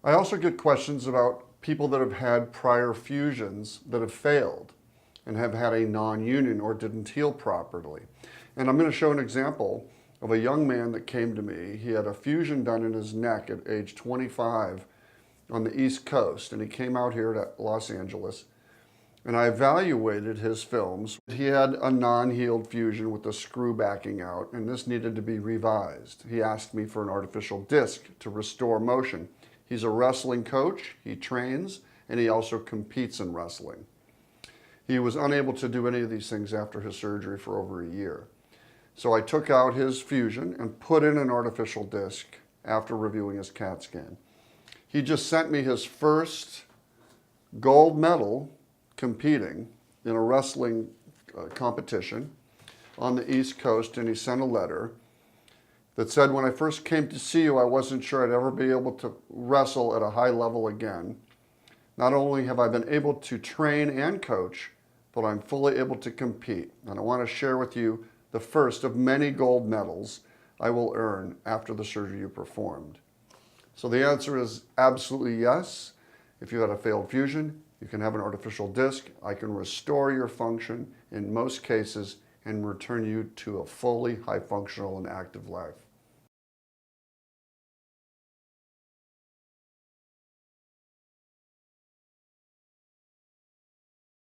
I also get questions about people that have had prior fusions that have failed and have had a non-union or didn't heal properly. And I'm going to show an example of a young man that came to me. He had a fusion done in his neck at age 25 on the East Coast, and he came out here to Los Angeles, and I evaluated his films. He had a non-healed fusion with the screw backing out, and this needed to be revised. He asked me for an artificial disc to restore motion. He's a wrestling coach, he trains, and he also competes in wrestling. He was unable to do any of these things after his surgery for over a year. So I took out his fusion and put in an artificial disc after reviewing his CAT scan. He just sent me his first gold medal competing in a wrestling competition on the East Coast, and he sent a letter that said, when I first came to see you, I wasn't sure I'd ever be able to wrestle at a high level again. Not only have I been able to train and coach, but I'm fully able to compete. And I want to share with you the first of many gold medals I will earn after the surgery you performed. So the answer is absolutely yes. If you had a failed fusion, you can have an artificial disc. I can restore your function in most cases and return you to a fully high functional and active life.